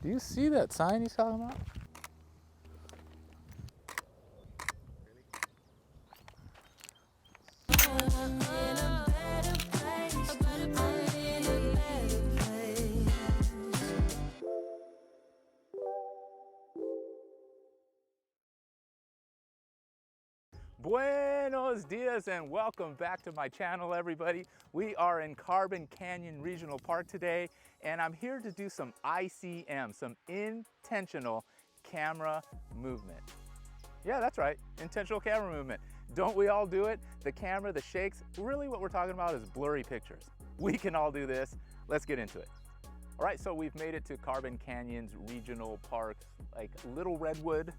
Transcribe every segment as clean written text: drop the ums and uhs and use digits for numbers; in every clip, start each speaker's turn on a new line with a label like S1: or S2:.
S1: Do you see that sign he's talking about? Buenos dias and welcome back to my channel, everybody. We are in Carbon Canyon Regional Park today, and I'm here to do some ICM, some intentional camera movement. Yeah, that's right, intentional camera movement. Don't we all do it? The camera, the shakes, really what we're talking about is blurry pictures. We can all do this. Let's get into it. All right, so we've made it to Carbon Canyon's Regional Park, like Little Redwood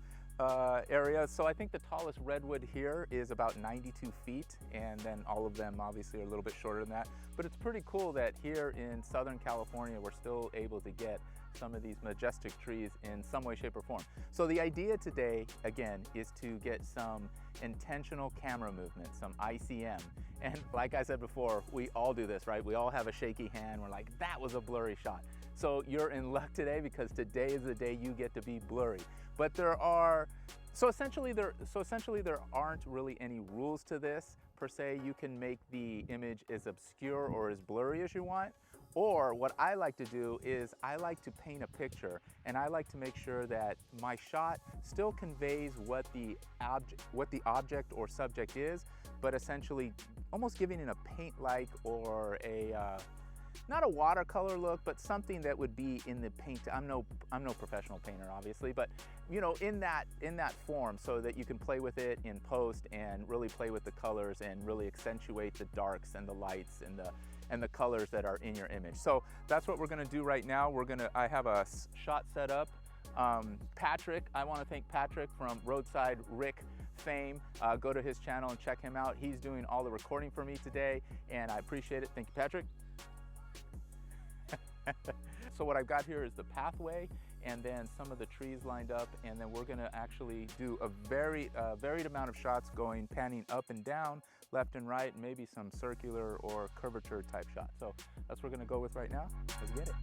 S1: area. So I think the tallest redwood here is about 92 feet, and then all of them obviously are a little bit shorter than that. But it's pretty cool that here in Southern California, we're still able to get some of these majestic trees in some way, shape, or form. So the idea today, again, is to get some intentional camera movement, some ICM. And like I said before, we all do this, right? We all have a shaky hand. We're like, that was a blurry shot. So you're in luck today, because today is the day you get to be blurry. But so essentially there aren't really any rules to this per se. You can make the image as obscure or as blurry as you want. Or what I like to do is I like to paint a picture, and I like to make sure that my shot still conveys what the object or subject is, but essentially almost giving it a paint-like or a not a watercolor look, but something that would be in the paint. I'm no professional painter, obviously, but you know, in that form, so that you can play with it in post and really play with the colors and really accentuate the darks and the lights and the colors that are in your image. So that's what we're gonna do right now. I have a shot set up. Patrick, I wanna thank Patrick from Roadside Rick fame. Go to his channel and check him out. He's doing all the recording for me today, and I appreciate it. Thank you, Patrick. So what I've got here is the pathway, and then some of the trees lined up, and then we're gonna actually do a very varied amount of shots, panning up and down, left and right, maybe some circular or curvature type shots. So that's what we're gonna go with right now. Let's get it.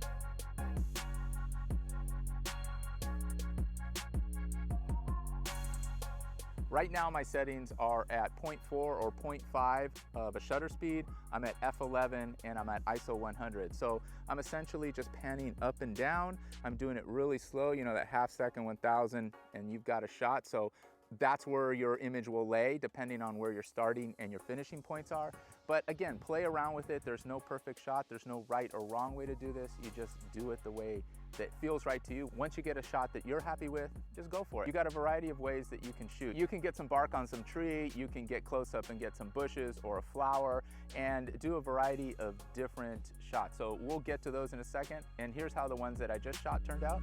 S1: Right now my settings are at 0.4 or 0.5 of a shutter speed. I'm at f11 and I'm at ISO 100. So I'm essentially just panning up and down. I'm doing it really slow, you know, that half second, 1000, and you've got a shot. So that's where your image will lay, depending on where your starting and your finishing points are. But again, play around with it. There's no perfect shot. There's no right or wrong way to do this. You just do it the way that feels right to you. Once you get a shot that you're happy with, just go for it. You got a variety of ways that you can shoot. You can get some bark on some tree, you can get close up and get some bushes or a flower, and do a variety of different shots. So we'll get to those in a second. And here's how the ones that I just shot turned out.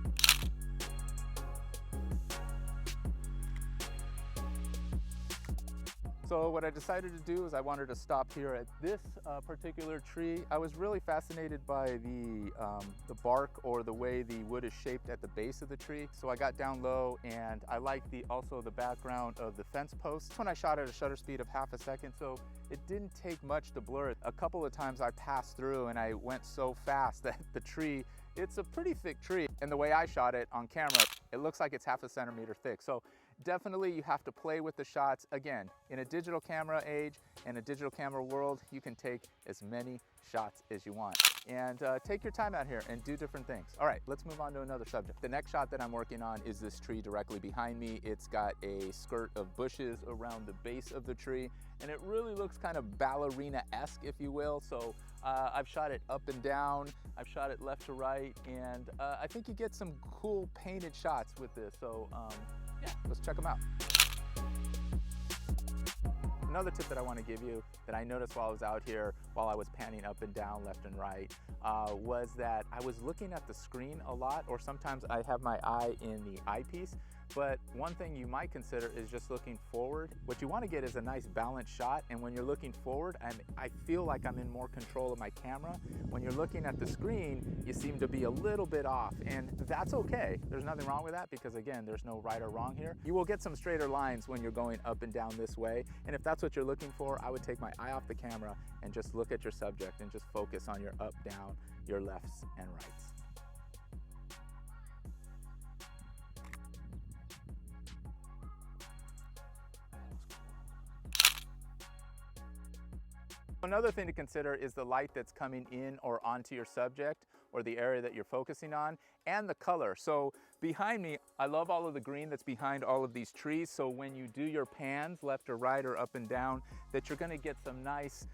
S1: So what I decided to do is I wanted to stop here at this particular tree. I was really fascinated by the bark, or the way the wood is shaped at the base of the tree. So I got down low, and I like also the background of the fence posts. When I shot at a shutter speed of half a second, so it didn't take much to blur it. A couple of times I passed through and I went so fast that the tree, it's a pretty thick tree. And the way I shot it on camera, it looks like it's half a centimeter thick. So definitely you have to play with the shots. Again, in a digital camera age and a digital camera world, you can take as many shots as you want. And take your time out here and do different things. All right, let's move on to another subject. The next shot that I'm working on is this tree directly behind me. It's got a skirt of bushes around the base of the tree, and it really looks kind of ballerina-esque, if you will. So I've shot it up and down, I've shot it left to right, and I think you get some cool painted shots with this. So yeah, let's check them out. Another tip that I want to give you that I noticed while I was out here, while I was panning up and down, left and right, was that I was looking at the screen a lot, or sometimes I have my eye in the eyepiece. But one thing you might consider is just looking forward. What you want to get is a nice balanced shot, and when you're looking forward, I feel like I'm in more control of my camera. When you're looking at the screen, you seem to be a little bit off, and that's okay. There's nothing wrong with that, because again, there's no right or wrong here. You will get some straighter lines when you're going up and down this way, and if that's what you're looking for, I would take my eye off the camera and just look at your subject and just focus on your up, down, your lefts and rights. Another thing to consider is the light that's coming in or onto your subject or the area that you're focusing on, and the color. So behind me, I love all of the green that's behind all of these trees. So when you do your pans, left or right or up and down, that you're gonna get some nice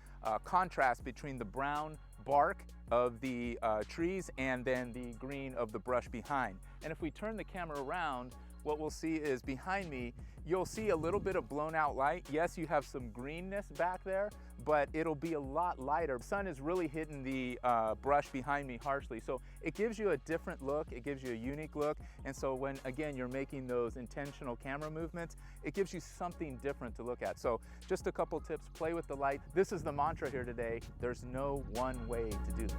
S1: contrast between the brown bark of the trees and then the green of the brush behind. And if we turn the camera around, what we'll see is behind me, you'll see a little bit of blown out light. Yes, you have some greenness back there, but it'll be a lot lighter. The sun is really hitting the brush behind me harshly. So it gives you a different look, it gives you a unique look. And so when, again, you're making those intentional camera movements, it gives you something different to look at. So just a couple tips, play with the light. This is the mantra here today. There's no one way to do this.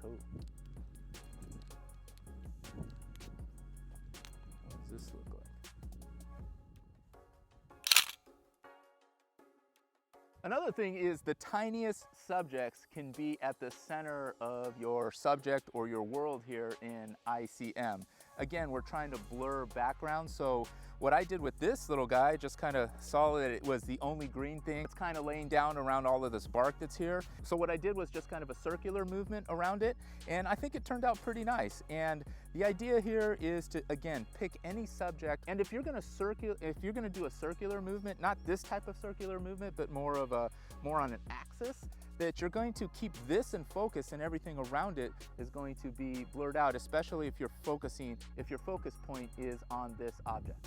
S1: Cool. What does this look like? Another thing is the tiniest subjects can be at the center of your subject or your world here in ICM. Again, we're trying to blur backgrounds. So what I did with this little guy, just kind of saw that it was the only green thing. It's kind of laying down around all of this bark that's here. So what I did was just kind of a circular movement around it. And I think it turned out pretty nice. And the idea here is to, again, pick any subject. And if you're gonna do a circular movement, not this type of circular movement, but more on an axis, that you're going to keep this in focus and everything around it is going to be blurred out, especially if your focus point is on this object.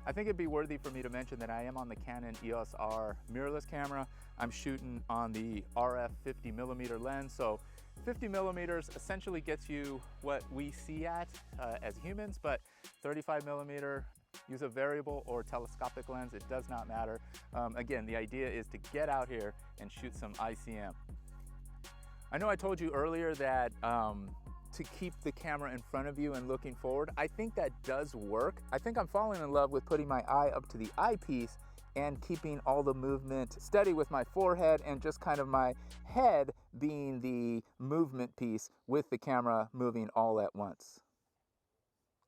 S1: I think it'd be worthy for me to mention that I am on the Canon EOS R mirrorless camera. I'm shooting on the RF 50mm lens, so 50 millimeters essentially gets you what we see at as humans, but 35mm, use a variable or telescopic lens, it does not matter. Again, the idea is to get out here and shoot some ICM. I know I told you earlier that to keep the camera in front of you and looking forward, I think that does work. I think I'm falling in love with putting my eye up to the eyepiece and keeping all the movement steady with my forehead and just kind of my head being the movement piece with the camera moving all at once.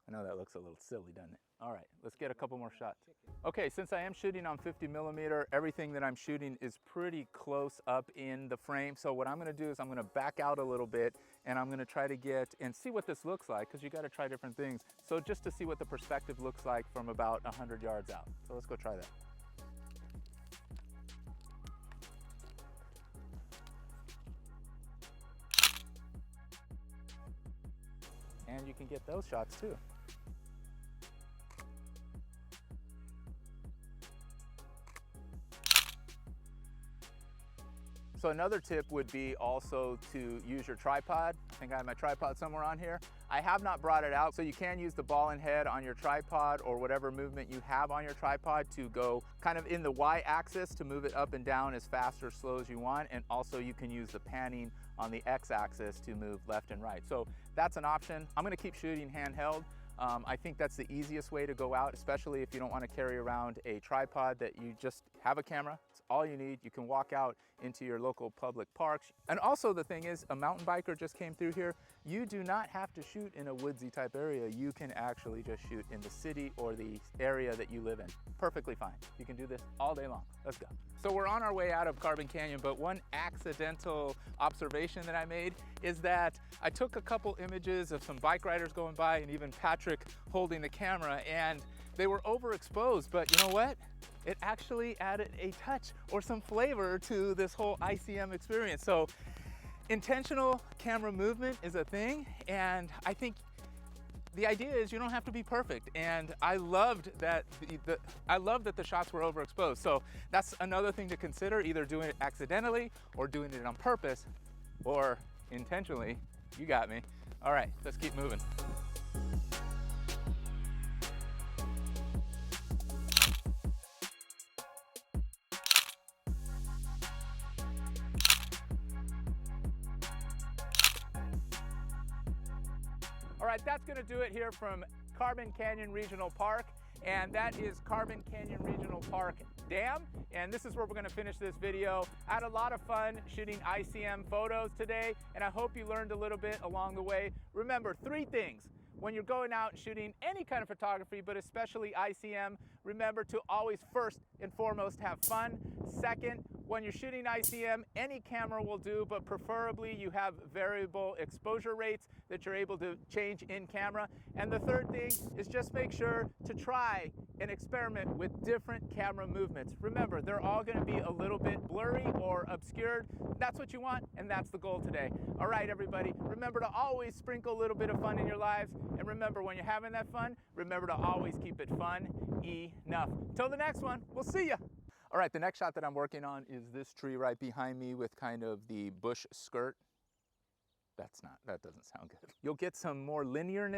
S1: I know that looks a little silly, doesn't it? All right, let's get a couple more shots. Okay, since I am shooting on 50mm, everything that I'm shooting is pretty close up in the frame. So what I'm gonna do is I'm gonna back out a little bit and I'm gonna try to get and see what this looks like, because you gotta try different things. So just to see what the perspective looks like from about 100 yards out. So let's go try that. And you can get those shots too. So another tip would be also to use your tripod. I think I have my tripod somewhere on here. I have not brought it out, so you can use the ball and head on your tripod or whatever movement you have on your tripod to go kind of in the Y-axis to move it up and down as fast or slow as you want. And also you can use the panning on the X-axis to move left and right. So that's an option. I'm gonna keep shooting handheld. I think that's the easiest way to go out, especially if you don't want to carry around a tripod, that you just have a camera. It's all you need. You can walk out into your local public parks. And also the thing is, a mountain biker just came through here. You do not have to shoot in a woodsy type area. You can actually just shoot in the city or the area that you live in. Perfectly fine. You can do this all day long. Let's go. So we're on our way out of Carbon Canyon, but one accidental observation that I made is that I took a couple images of some bike riders going by and even Patrick holding the camera, and they were overexposed, but you know what? It actually added a touch or some flavor to this whole ICM experience. So intentional camera movement is a thing, and I think the idea is you don't have to be perfect. And I loved that the shots were overexposed. So that's another thing to consider, either doing it accidentally or doing it on purpose or intentionally. You got me. All right, let's keep moving. All right, that's gonna do it here from Carbon Canyon Regional Park, and that is Carbon Canyon Regional Park Dam, and this is where we're gonna finish this video. I had a lot of fun shooting ICM photos today, and I hope you learned a little bit along the way. Remember, 3 things. when you're going out and shooting any kind of photography, but especially ICM, remember to always first and foremost have fun. Second, when you're shooting ICM, any camera will do, but preferably you have variable exposure rates that you're able to change in camera. And the third thing is just make sure to try and experiment with different camera movements. Remember, they're all going to be a little bit blurry or obscured. That's what you want, and that's the goal today. All right, everybody, remember to always sprinkle a little bit of fun in your lives. And remember, when you're having that fun, remember to always keep it fun enough. Till the next one, we'll see ya. All right, the next shot that I'm working on is this tree right behind me with kind of the bush skirt. That doesn't sound good. You'll get some more linear.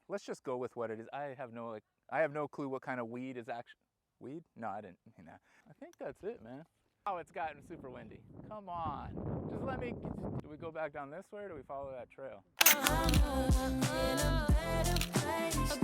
S1: Let's just go with what it is. I have no clue what kind of weed is actually, weed? No, I didn't mean that. I think that's it, man. Oh, it's gotten super windy. Come on. Just let me, do we go back down this way or do we follow that trail? I'm in a better place.